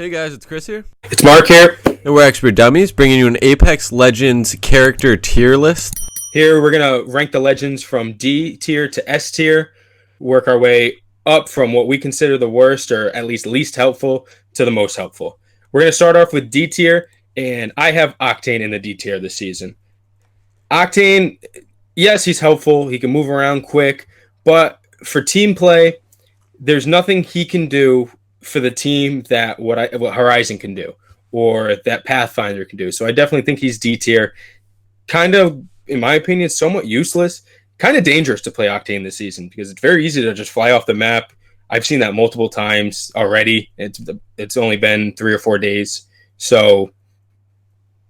Hey guys, it's Chris here. It's Mark here. And we're Expert Dummies, bringing you an Apex Legends character tier list. Here we're going to rank the legends from D tier to S tier, work our way up from what we consider the worst or at least helpful to the most helpful. We're going to start off with D tier, and I have Octane in the D tier this season. Octane, yes, he's helpful. He can move around quick, but for team play, there's nothing he can do for the team that what Horizon can do or that Pathfinder can do. So I definitely think he's D tier. Kind of, in my opinion, somewhat useless. Kind of dangerous to play Octane this season because it's very easy to just fly off the map. I've seen that multiple times already. It's only been 3 or 4 days. So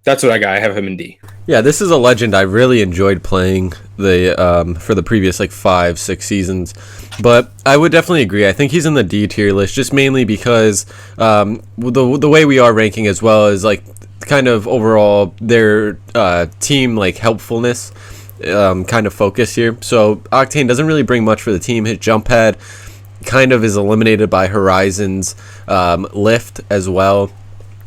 that's what I got. I have him in D. Yeah, this is a legend I really enjoyed playing for the previous 5-6 seasons. But I would definitely agree. I think he's in the D tier list just mainly because the way we are ranking as well is kind of overall their team helpfulness kind of focus here. So Octane doesn't really bring much for the team. His jump pad kind of is eliminated by Horizon's lift as well.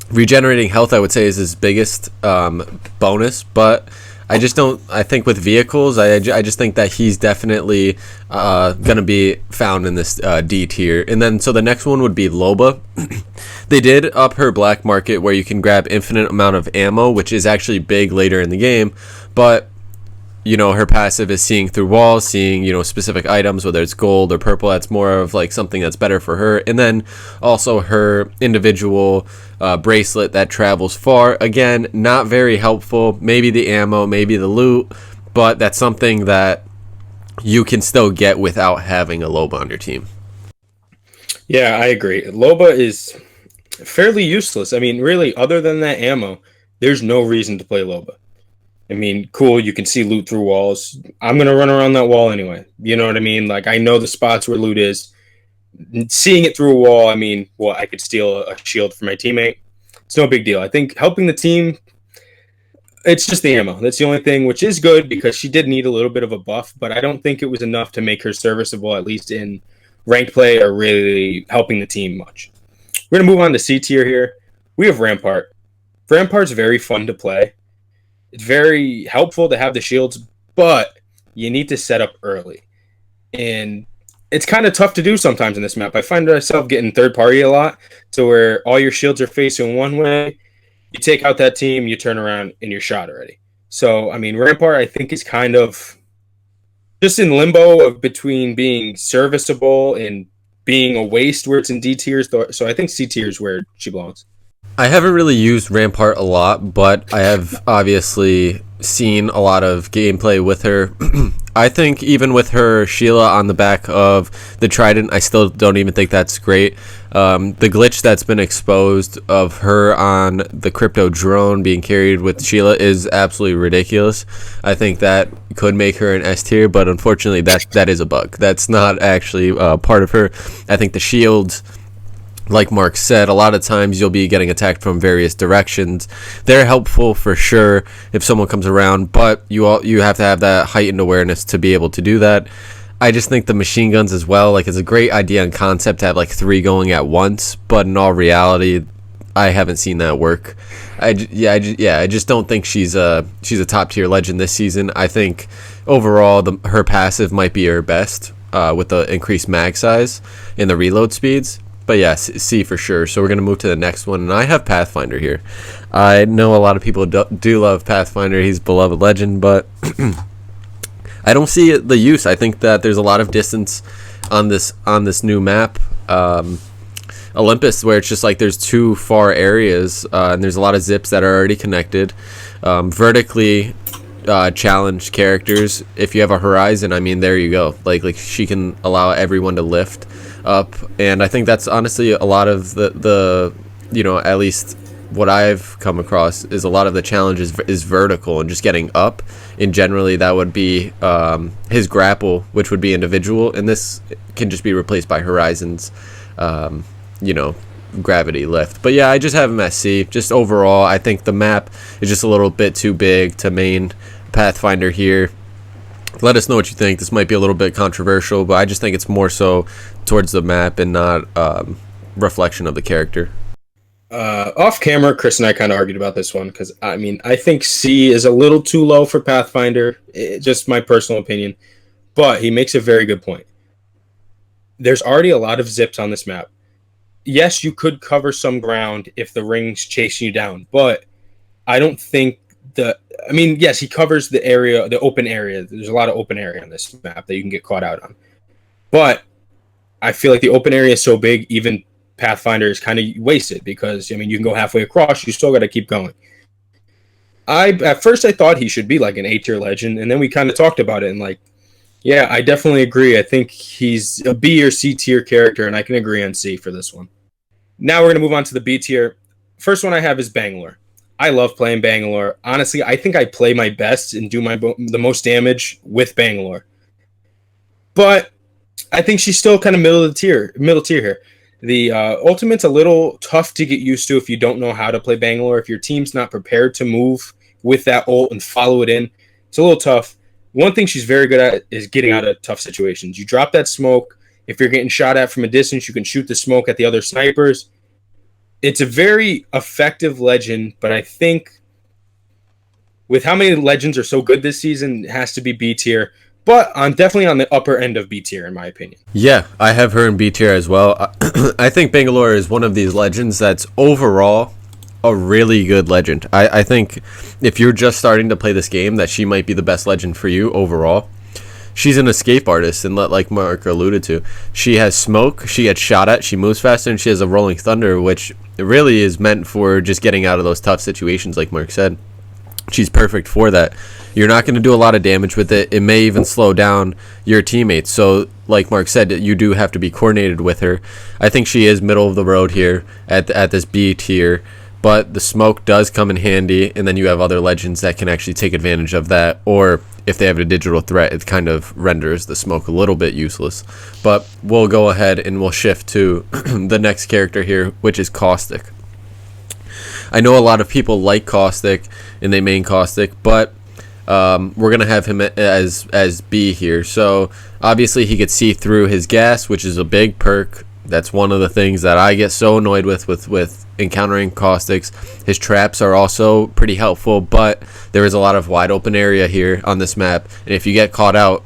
Regenerating health, I would say, is his biggest bonus, but I think with vehicles, I just think that he's definitely going to be found in this D tier. And then, so the next one would be Loba. They did up her black market where you can grab infinite amount of ammo, which is actually big later in the game, but her passive is seeing through walls, seeing, specific items, whether it's gold or purple. That's more of something that's better for her. And then also her individual bracelet that travels far. Again, not very helpful. Maybe the ammo, maybe the loot, but that's something that you can still get without having a Loba on your team. Yeah, I agree. Loba is fairly useless. I mean, really, other than that ammo, there's no reason to play Loba. I mean, cool, you can see loot through walls. I'm going to run around that wall anyway. You know what I mean? I know the spots where loot is. Seeing it through a wall, I could steal a shield for my teammate. It's no big deal. I think helping the team, it's just the ammo. That's the only thing, which is good because she did need a little bit of a buff, but I don't think it was enough to make her serviceable, at least in ranked play or really helping the team much. We're going to move on to C tier here. We have Rampart. Rampart's very fun to play. It's very helpful to have the shields, but you need to set up early. And it's kind of tough to do sometimes in this map. I find myself getting third party a lot, to where all your shields are facing one way. You take out that team, you turn around, and you're shot already. So, Rampart, I think, is kind of just in limbo of between being serviceable and being a waste where it's in D tiers. So I think C tier is where she belongs. I haven't really used Rampart a lot, but I have obviously seen a lot of gameplay with her. I think even with her Sheila on the back of the Trident, I still don't even think that's great. The glitch that's been exposed of her on the crypto drone being carried with Sheila is absolutely ridiculous. I think that could make her an S tier, but unfortunately that is a bug. That's not actually part of her. I think the shields, like Mark said, a lot of times you'll be getting attacked from various directions. They're helpful for sure if someone comes around, but you have to have that heightened awareness to be able to do that. I just think the machine guns as well, it's a great idea and concept to have 3 going at once, but in all reality, I haven't seen that work. I just don't think she's a top tier legend this season. I think overall her passive might be her best with the increased mag size and the reload speeds. But yes, C for sure. So we're going to move to the next one. And I have Pathfinder here. I know a lot of people do love Pathfinder. He's a beloved legend, but I don't see the use. I think that there's a lot of distance on this new map, Olympus, where it's just there's 2 far areas, and there's a lot of zips that are already connected. Vertically challenged characters. If you have a Horizon, there you go. She can allow everyone to lift up, and I think that's honestly a lot of the at least what I've come across is a lot of the challenges is vertical and just getting up, and generally that would be his grapple, which would be individual, and this can just be replaced by Horizon's gravity lift. But yeah, I just have him at C. Just overall, I think the map is just a little bit too big to main Pathfinder here. Let us know what you think. This might be a little bit controversial, but I just think it's more so towards the map and not reflection of the character. Off camera, Chris and I kind of argued about this one because I mean I think C is a little too low for Pathfinder. Just my personal opinion, but he makes a very good point. There's already a lot of zips on this map. Yes, you could cover some ground if the ring's chasing you down, but I don't think the. I mean, yes, he covers the area, the open area. There's a lot of open area on this map that you can get caught out on, but I feel like the open area is so big, even Pathfinder is kind of wasted because I mean you can go halfway across, you still got to keep going. I at first I thought he should be like an A tier legend, and then we kind of talked about it and like, yeah, I definitely agree. I think he's a B or C tier character, and I can agree on C for this one. Now we're gonna move on to the B tier. First one I have is Bangalore. I love playing Bangalore. Honestly, I think I play my best and do the most damage with Bangalore. But I think she's still kind of middle tier here. The ultimate's a little tough to get used to if you don't know how to play Bangalore. If your team's not prepared to move with that ult and follow it in, it's a little tough. One thing she's very good at is getting out of tough situations. You drop that smoke. If you're getting shot at from a distance, you can shoot the smoke at the other snipers. It's a very effective legend, but I think with how many legends are so good this season, it has to be B tier. But I'm definitely on the upper end of B tier, in my opinion. Yeah, I have her in B tier as well. I think Bangalore is one of these legends that's overall a really good legend. I think if you're just starting to play this game, that she might be the best legend for you overall. She's an escape artist, and like Mark alluded to, she has smoke, she gets shot at, she moves faster, and she has a rolling thunder, which really is meant for just getting out of those tough situations, like Mark said. She's perfect for that. You're not going to do a lot of damage with it. It may even slow down your teammates. So, like Mark said, you do have to be coordinated with her. I think she is middle of the road here at this B tier. But the smoke does come in handy, and then you have other legends that can actually take advantage of that. Or if they have a digital threat, it kind of renders the smoke a little bit useless. But we'll go ahead and we'll shift to the next character here, which is Caustic. I know a lot of people like Caustic and they main Caustic, but we're going to have him as B here. So obviously he could see through his gas, which is a big perk. That's one of the things that I get so annoyed with encountering Caustics. His traps are also pretty helpful, but there is a lot of wide open area here on this map. And if you get caught out,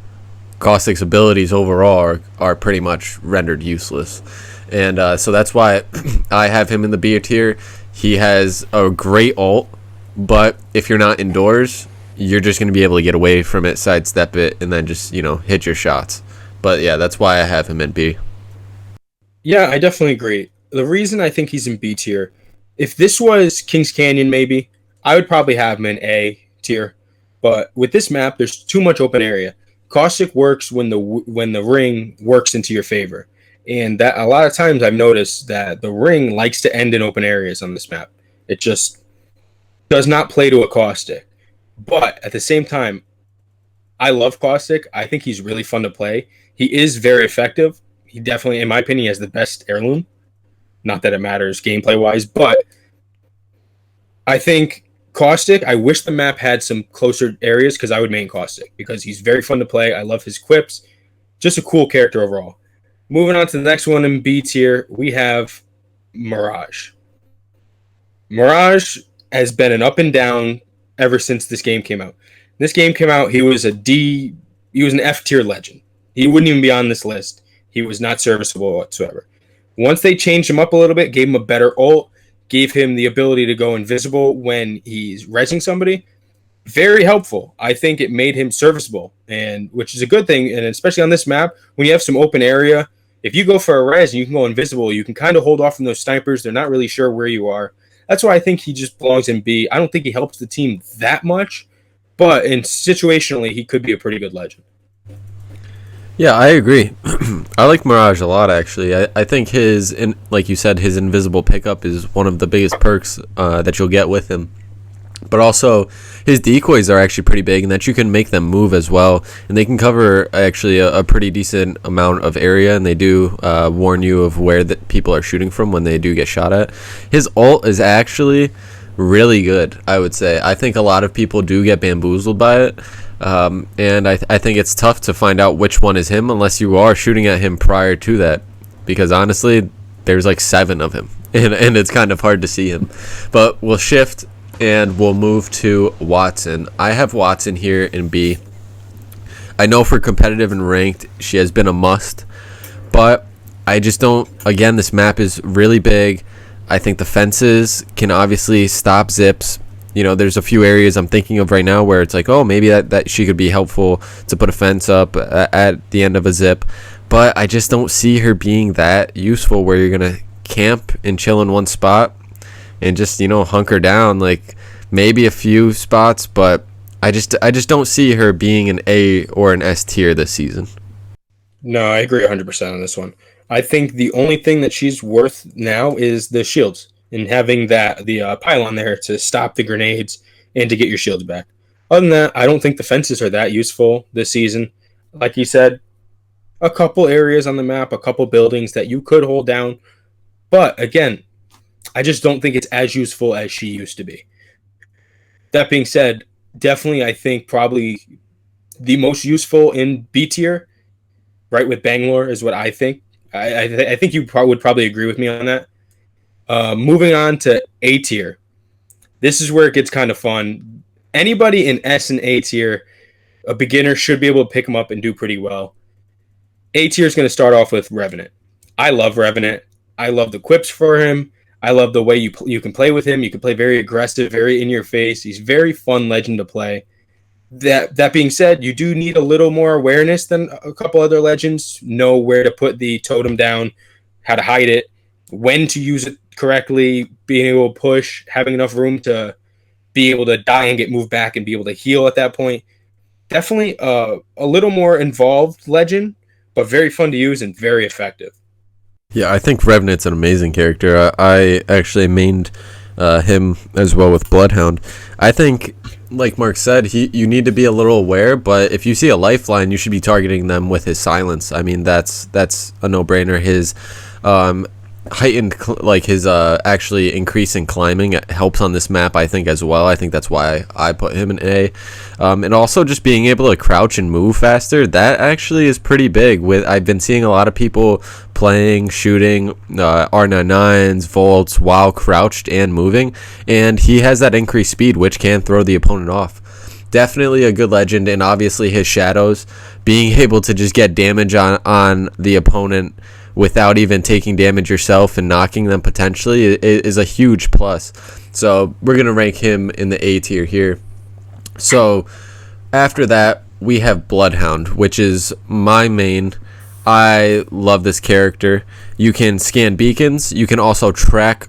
Caustic's abilities overall are pretty much rendered useless. And so that's why I have him in the B tier. He has a great ult, but if you're not indoors, you're just going to be able to get away from it, sidestep it, and then just, hit your shots. But yeah, that's why I have him in B. Yeah, I definitely agree. The reason I think he's in B tier, if this was Kings Canyon maybe, I would probably have him in A tier. But with this map, there's too much open area. Caustic works when the ring works into your favor. And that a lot of times I've noticed that the ring likes to end in open areas on this map. It just does not play to a Caustic. But at the same time, I love Caustic. I think he's really fun to play. He is very effective. He definitely, in my opinion, has the best heirloom. Not that it matters gameplay-wise, but I think Caustic, I wish the map had some closer areas because I would main Caustic because he's very fun to play. I love his quips. Just a cool character overall. Moving on to the next one in B tier, we have Mirage. Mirage has been an up and down ever since this game came out. This game came out, he was an F tier legend. He wouldn't even be on this list. He was not serviceable whatsoever. Once they changed him up a little bit, gave him a better ult, gave him the ability to go invisible when he's rezzing somebody, very helpful. I think it made him serviceable, and which is a good thing, and especially on this map, when you have some open area, if you go for a res and you can go invisible, you can kind of hold off from those snipers. They're not really sure where you are. That's why I think he just belongs in B. I don't think he helps the team that much, but situationally, he could be a pretty good legend. Yeah, I agree. I like Mirage a lot, actually. I think like you said, his invisible pickup is one of the biggest perks that you'll get with him. But also, his decoys are actually pretty big, and that you can make them move as well. And they can cover actually a pretty decent amount of area, and they do warn you of where the people are shooting from when they do get shot at. His ult is actually really good, I would say. I think a lot of people do get bamboozled by it. And I think it's tough to find out which one is him unless you are shooting at him prior to that. Because honestly, there's like 7 of him. and it's kind of hard to see him. But we'll shift and we'll move to Watson. I have Watson here in B. I know for competitive and ranked, she has been a must, but I just don't. Again, this map is really big. I think the fences can obviously stop zips. You know, there's a few areas I'm thinking of right now where it's like, oh, maybe that she could be helpful to put a fence up at the end of a zip. But I just don't see her being that useful where you're going to camp and chill in one spot and just, hunker down. Like, maybe a few spots, but I just don't see her being an A or an S tier this season. No, I agree 100% on this one. I think the only thing that she's worth now is the shields and having the pylon there to stop the grenades and to get your shields back. Other than that, I don't think the fences are that useful this season. Like you said, a couple areas on the map, a couple buildings that you could hold down. But again, I just don't think it's as useful as she used to be. That being said, definitely I think probably the most useful in B tier, right with Bangalore, is what I think. I think you would probably agree with me on that. Moving on to A tier. This is where it gets kind of fun. Anybody in S and A tier, a beginner should be able to pick them up and do pretty well. A tier is going to start off with Revenant. I love Revenant. I love the quips for him. I love the way you can play with him. You can play very aggressive, very in your face. He's very fun legend to play. That being said, you do need a little more awareness than a couple other legends. Know where to put the totem down, how to hide it, when to use it correctly, being able to push, having enough room to be able to die and get moved back and be able to heal at that point. Definitely a little more involved legend, but very fun to use and very effective. Yeah, I think Revenant's an amazing character. I actually mained him as well with Bloodhound. I think, like Mark said, you need to be a little aware, but if you see a lifeline, you should be targeting them with his silence. I mean, that's a no-brainer. His heightened, his actually increasing climbing helps on this map, I think, as well. I think that's why I put him in A. And also just being able to crouch and move faster, that actually is pretty big. I've been seeing a lot of people playing, shooting R99s, volts while crouched and moving, and he has that increased speed, which can throw the opponent off. Definitely a good legend, and obviously his shadows, being able to just get damage on the opponent without even taking damage yourself and knocking them potentially is a huge plus. So we're going to rank him in the A tier here. So after that, we have Bloodhound, which is my main. I love this character. You can scan beacons. You can also track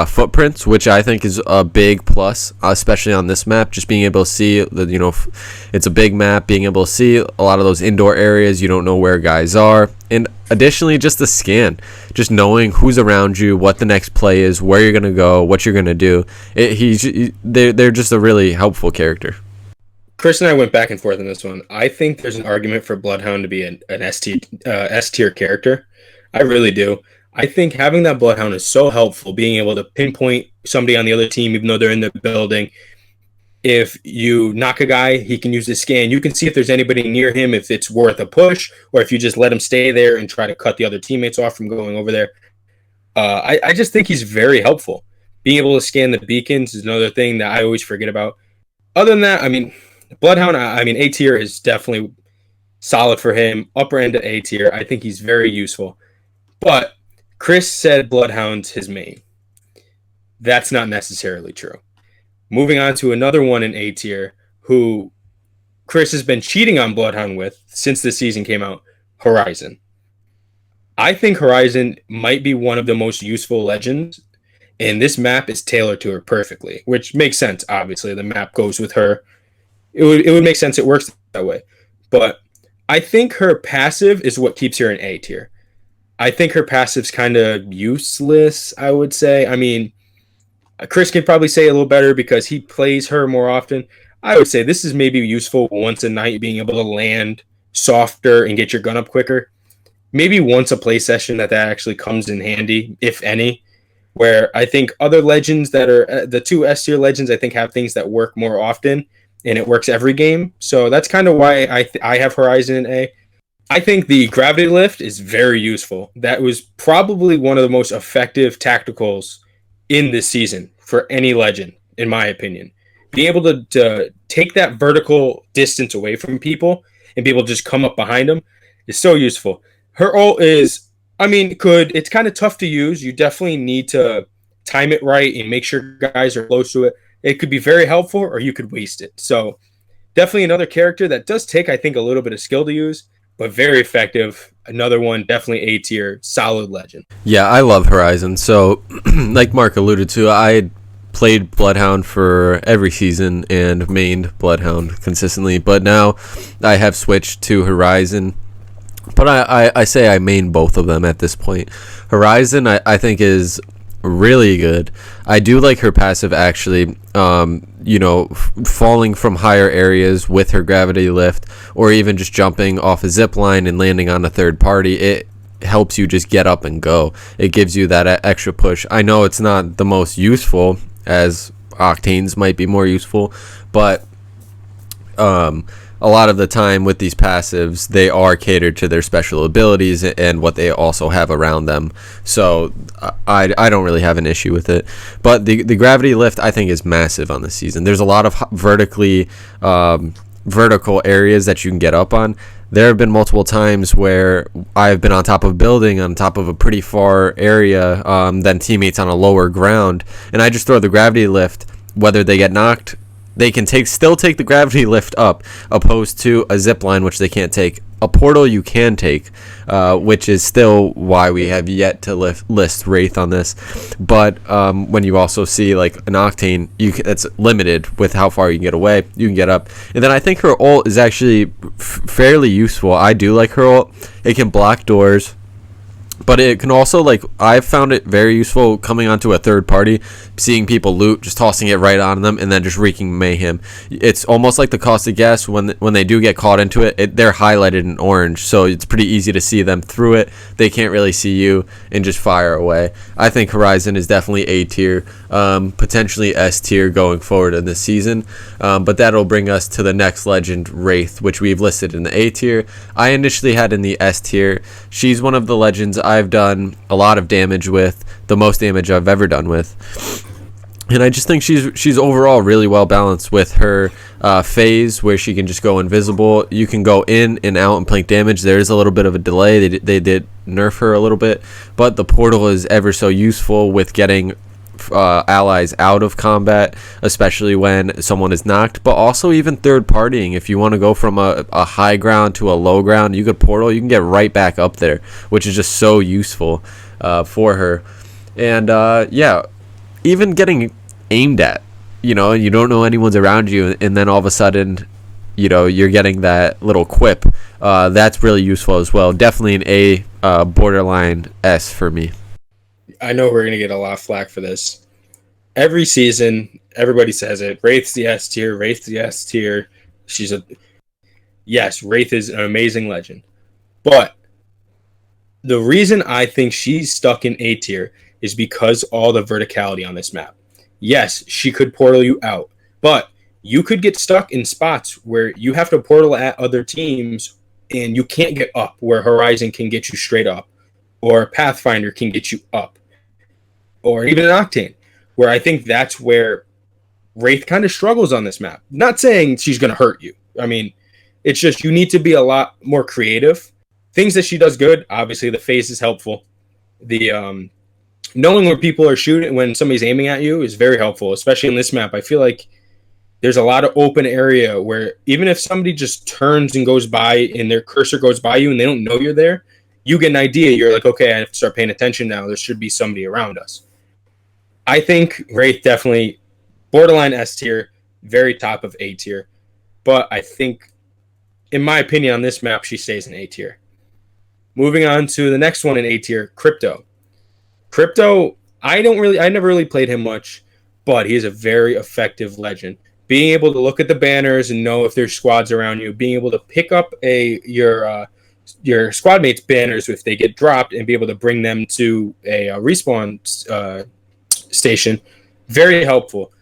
footprints, which I think is a big plus, especially on this map. Just being able to see it's a big map, being able to see a lot of those indoor areas. You don't know where guys are, and additionally, just the scan, just knowing who's around you, what the next play is, where you're gonna go, what you're gonna do. They're just a really helpful character. Chris and I went back and forth on this one. I think there's an argument for Bloodhound to be an S tier character. I really do. I think having that Bloodhound is so helpful, being able to pinpoint somebody on the other team, even though they're in the building. If you knock a guy, he can use his scan. You can see if there's anybody near him, if it's worth a push, or if you just let him stay there and try to cut the other teammates off from going over there. I just think he's very helpful. Being able to scan the beacons is another thing that I always forget about. Other than that, I mean, Bloodhound, A tier is definitely solid for him. Upper end of A tier. I think he's very useful. But Chris said Bloodhound's his main. That's not necessarily true. Moving on to another one in A tier, who Chris has been cheating on Bloodhound with since the season came out, Horizon. I think Horizon might be one of the most useful legends, and this map is tailored to her perfectly, which makes sense, obviously. The map goes with her. It would make sense. It works that way. But I think her passive is what keeps her in A tier. I think her passive's kind of useless, I would say. I mean, Chris could probably say a little better because he plays her more often. I would say this is maybe useful once a night, being able to land softer and get your gun up quicker. Maybe once a play session that actually comes in handy, if any. Where I think other legends that are the two S tier legends, I think have things that work more often, and it works every game. So that's kind of why I have Horizon in A. I think the gravity lift is very useful. That was probably one of the most effective tacticals in this season for any legend, in my opinion. Being able to take that vertical distance away from people and be able to just come up behind them is so useful. Her ult is, I mean, it's kind of tough to use. You definitely need to time it right and make sure guys are close to it. It could be very helpful or you could waste it. So definitely another character that does take, I think, a little bit of skill to use, but very effective. Another one, definitely A tier, solid legend. Yeah, I love Horizon. So, like Mark alluded to, I played Bloodhound for every season and mained Bloodhound consistently, but now I have switched to Horizon. But I say I main both of them at this point. Horizon, I think, is really good. I do like her passive, actually. Falling from higher areas with her gravity lift, or even just jumping off a zip line and landing on a third party, it helps you just get up and go. It gives you that extra push. I know it's not the most useful, as Octanes might be more useful, but a lot of the time with these passives, they are catered to their special abilities and what they also have around them. So I don't really have an issue with it. But the gravity lift, I think, is massive on this season. There's a lot of vertical areas that you can get up on. There have been multiple times where I've been on top of a building, on top of a pretty far area, than teammates on a lower ground, and I just throw the gravity lift. Whether they get knocked, they can still take the gravity lift up, opposed to a zip line, which they can't take. A portal you can take, which is still why we have yet to list Wraith on this. But when you also see like an Octane, it's limited with how far you can get away. You can get up, and then I think her ult is actually fairly useful. I do like her ult. It can block doors. But it can also, like, I've found it very useful coming onto a third party, seeing people loot, just tossing it right on them, and then just wreaking mayhem. It's almost like the cost of gas. When they do get caught into it, they're highlighted in orange, so it's pretty easy to see them through it. They can't really see you and just fire away. I think Horizon is definitely A tier, potentially S tier going forward in this season. But that'll bring us to the next legend, Wraith, which we've listed in the A tier. I initially had in the S tier. She's one of the legends I've done a lot of damage with, the most damage I've ever done with, and I just think she's overall really well balanced with her phase, where she can just go invisible. You can go in and out and plank damage. There is a little bit of a delay. They did nerf her a little bit, but the portal is ever so useful with getting allies out of combat, especially when someone is knocked, but also even third partying. If you want to go from a high ground to a low ground, you could portal, you can get right back up there, which is just so useful for her. And even getting aimed at, and you don't know anyone's around you, and then all of a sudden you're getting that little quip, that's really useful as well. Definitely an A, borderline S for me. I know we're going to get a lot of flack for this. Every season, everybody says it. Wraith's the S tier. Wraith's the S tier. Yes, Wraith is an amazing legend. But the reason I think she's stuck in A tier is because all the verticality on this map. Yes, she could portal you out, but you could get stuck in spots where you have to portal at other teams and you can't get up, where Horizon can get you straight up, or Pathfinder can get you up, or even an Octane, where I think that's where Wraith kind of struggles on this map. Not saying she's going to hurt you. I mean, it's just you need to be a lot more creative. Things that she does good, obviously the face is helpful. The knowing where people are shooting when somebody's aiming at you is very helpful, especially in this map. I feel like there's a lot of open area where even if somebody just turns and goes by and their cursor goes by you and they don't know you're there, you get an idea. You're like, okay, I have to start paying attention now. There should be somebody around us. I think Wraith definitely borderline S tier, very top of A tier. But I think, in my opinion, on this map, she stays in A tier. Moving on to the next one in A tier, Crypto. Crypto, I never really played him much, but he is a very effective legend. Being able to look at the banners and know if there's squads around you, being able to pick up your squad mates' banners if they get dropped and be able to bring them to a respawn station, very helpful.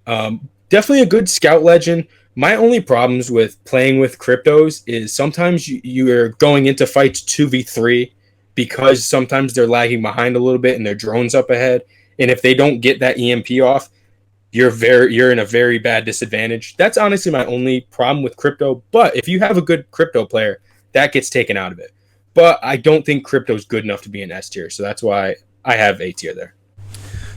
Definitely a good scout legend. My only problems with playing with cryptos is sometimes you're going into fights 2v3 because sometimes they're lagging behind a little bit and their drone's up ahead. And if they don't get that EMP off, you're in a very bad disadvantage. That's honestly my only problem with crypto. But if you have a good crypto player, that gets taken out of it. But I don't think crypto's good enough to be an S tier, so that's why I have A tier there.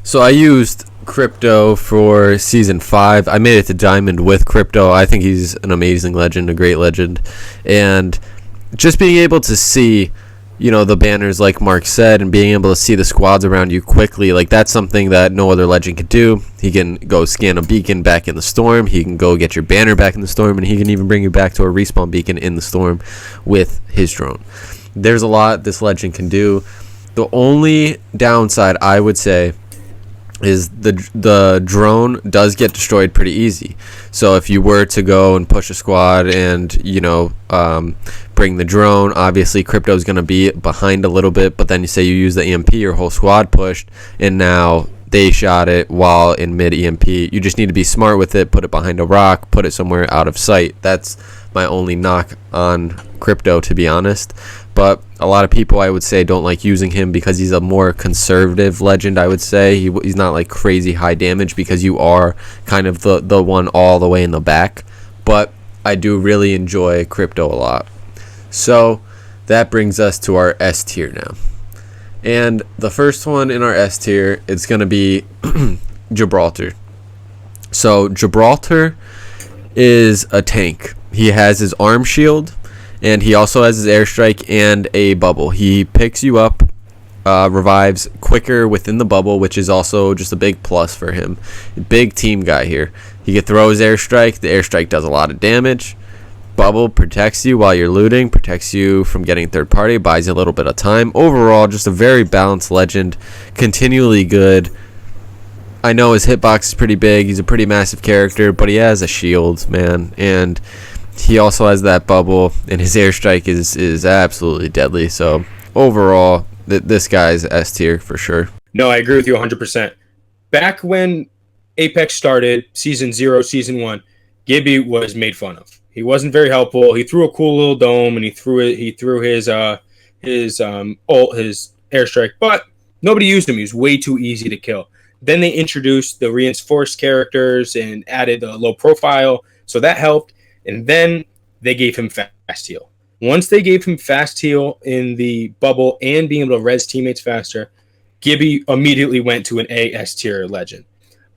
So I used crypto for season 5. I made it to diamond with crypto. I think he's an amazing legend, a great legend, and just being able to see, the banners like Mark said, and being able to see the squads around you quickly, like that's something that no other legend could do. He can go scan a beacon back in the storm, he can go get your banner back in the storm, and he can even bring you back to a respawn beacon in the storm with his drone. There's a lot this legend can do. The only downside I would say is the drone does get destroyed pretty easy. So if you were to go and push a squad and bring the drone, obviously crypto's going to be behind a little bit, but then you say you use the EMP, your whole squad pushed, and now they shot it while in mid EMP. You just need to be smart with it, put it behind a rock, put it somewhere out of sight. That's my only knock on crypto, to be honest. But a lot of people, I would say, don't like using him because he's a more conservative legend, I would say. He's not like crazy high damage because you are kind of the one all the way in the back. But I do really enjoy crypto a lot. So that brings us to our S tier now. And the first one in our S tier, it's going to be Gibraltar. So Gibraltar is a tank. He has his arm shield, and he also has his airstrike and a bubble. He picks you up, revives quicker within the bubble, which is also just a big plus for him. Big team guy here. He can throw his airstrike. The airstrike does a lot of damage. Bubble protects you while you're looting, protects you from getting third party, buys you a little bit of time. Overall, just a very balanced legend, continually good. I know his hitbox is pretty big. He's a pretty massive character, but he has a shield, man, and he also has that bubble, and his airstrike is absolutely deadly. So overall, this guy's S tier for sure. No, I agree with you 100%. Back when Apex started, season 0, season 1, Gibby was made fun of. He wasn't very helpful. He threw a cool little dome, and he threw his airstrike, but nobody used him. He was way too easy to kill. Then they introduced the reinforced characters and added the low profile, so that helped. And then they gave him fast heal. Once they gave him fast heal in the bubble and being able to res teammates faster, Gibby immediately went to an A S tier legend.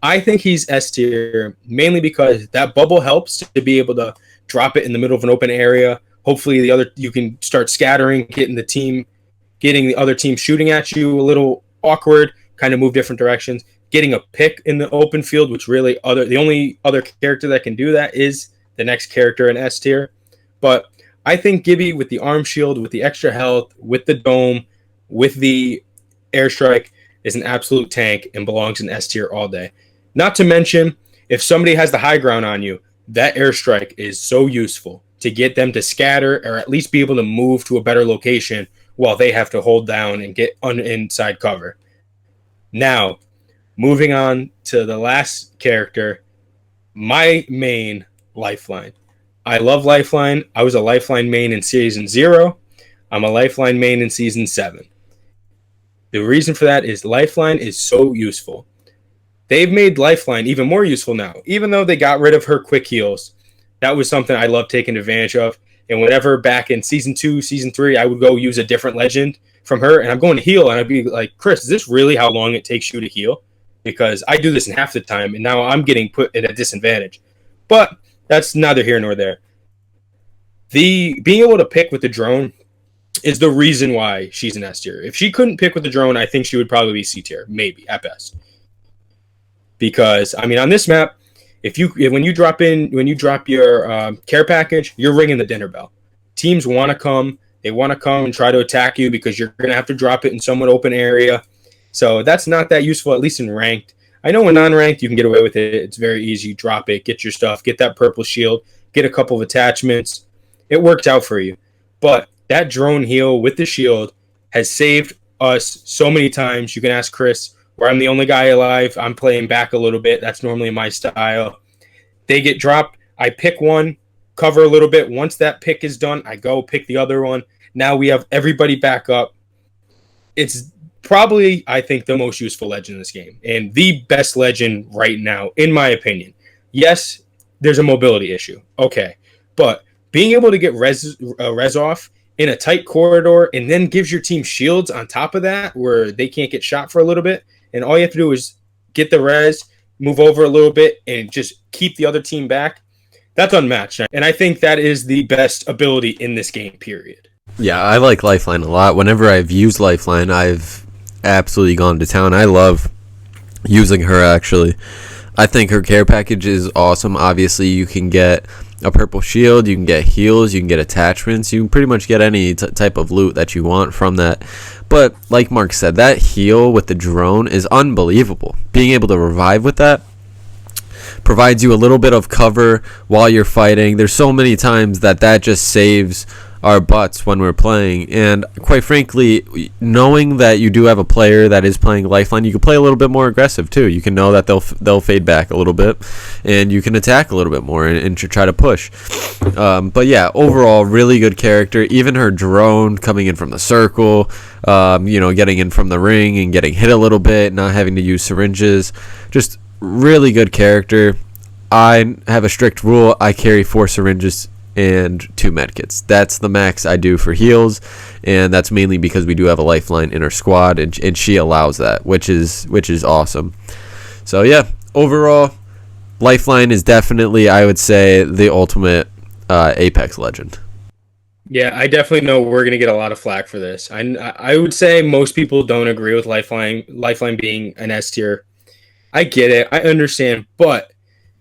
I think he's S tier mainly because that bubble helps to be able to drop it in the middle of an open area. Hopefully you can start scattering, getting the other team shooting at you a little awkward, kind of move different directions, getting a pick in the open field, which really the only other character that can do that is the next character in S tier. But I think Gibby with the arm shield, with the extra health, with the dome, with the airstrike is an absolute tank and belongs in S tier all day. Not to mention, if somebody has the high ground on you, that airstrike is so useful to get them to scatter or at least be able to move to a better location while they have to hold down and get inside cover. Now, moving on to the last character, my main, Lifeline. I love Lifeline. I was a Lifeline main in Season 0. I'm a Lifeline main in Season 7. The reason for that is Lifeline is so useful. They've made Lifeline even more useful now. Even though they got rid of her quick heals, that was something I loved taking advantage of. And whenever back in Season 2, Season 3, I would go use a different legend from her, and I'm going to heal, and I'd be like, Chris, is this really how long it takes you to heal? Because I do this in half the time, and now I'm getting put at a disadvantage. But that's neither here nor there. Being able to pick with the drone is the reason why she's an S tier. If she couldn't pick with the drone, I think she would probably be C tier, maybe at best. Because I mean, on this map, when you drop your care package, you're ringing the dinner bell. Teams want to come. They want to come and try to attack you because you're going to have to drop it in somewhat open area. So that's not that useful, at least in ranked. I know in non-ranked you can get away with it. It's very easy. Drop it, get your stuff, get that purple shield, get a couple of attachments. It worked out for you. But that drone heal with the shield has saved us so many times. You can ask Chris, where I'm the only guy alive. I'm playing back a little bit. That's normally my style. They get dropped. I pick one, cover a little bit. Once that pick is done, I go pick the other one. Now we have everybody back up. It's probably, I think, the most useful legend in this game and the best legend right now, in my opinion. Yes, there's a mobility issue. Okay. But being able to get res off in a tight corridor and then gives your team shields on top of that where they can't get shot for a little bit. And all you have to do is get the res, move over a little bit, and just keep the other team back. That's unmatched. And I think that is the best ability in this game, period. Yeah, I like Lifeline a lot. Whenever I've used Lifeline, I've absolutely gone to town. I love using her, actually. I think her care package is awesome. Obviously, you can get a purple shield, you can get heals, you can get attachments, you can pretty much get any type of loot that you want from that. But like Mark said, that heal with the drone is unbelievable. Being able to revive with that provides you a little bit of cover while you're fighting. There's so many times that just saves our butts when we're playing, and quite frankly, knowing that you do have a player that is playing Lifeline, you can play a little bit more aggressive too. You can know that they'll fade back a little bit, and you can attack a little bit more and try to push. But yeah, overall, really good character. Even her drone coming in from the circle, getting in from the ring and getting hit a little bit, not having to use syringes, just really good character. I have a strict rule. I carry 4 syringes and 2 medkits. That's the max I do for heals, and that's mainly because we do have a Lifeline in our squad, and she allows that, which is awesome. So yeah, overall, Lifeline is definitely, I would say, the ultimate Apex legend. Yeah, I definitely know we're going to get a lot of flack for this. I would say most people don't agree with Lifeline being an S tier. I get it. I understand. But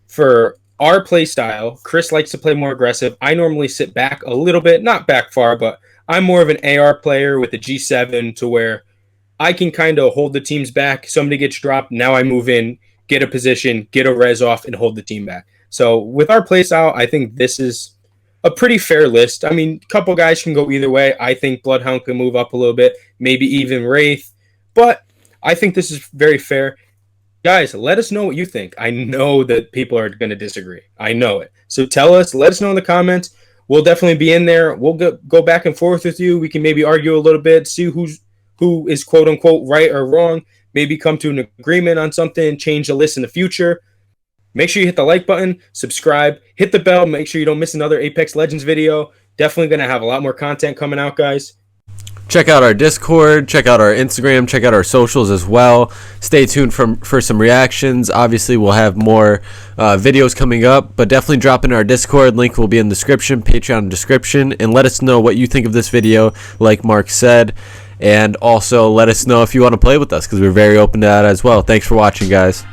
for our play style, Chris likes to play more aggressive. I normally sit back a little bit, not back far, but I'm more of an AR player with a G7 to where I can kind of hold the teams back. Somebody gets dropped. Now I move in, get a position, get a res off, and hold the team back. So with our play style, I think this is a pretty fair list. I mean, a couple guys can go either way. I think Bloodhound can move up a little bit, maybe even Wraith. But I think this is very fair. Guys, let us know what you think. I know that people are going to disagree. I know it. So tell us, let us know in the comments. We'll definitely be in there. We'll go back and forth with you. We can maybe argue a little bit, see who is quote unquote right or wrong. Maybe come to an agreement on something, change the list in the future. Make sure you hit the like button, subscribe, hit the bell. Make sure you don't miss another Apex Legends video. Definitely going to have a lot more content coming out, guys. Check out our Discord, check out our Instagram, check out our socials as well. Stay tuned for some reactions. Obviously, we'll have more videos coming up, but definitely drop in our Discord. Link will be in the description, Patreon description, and let us know what you think of this video, like Mark said. And also, let us know if you want to play with us, because we're very open to that as well. Thanks for watching, guys.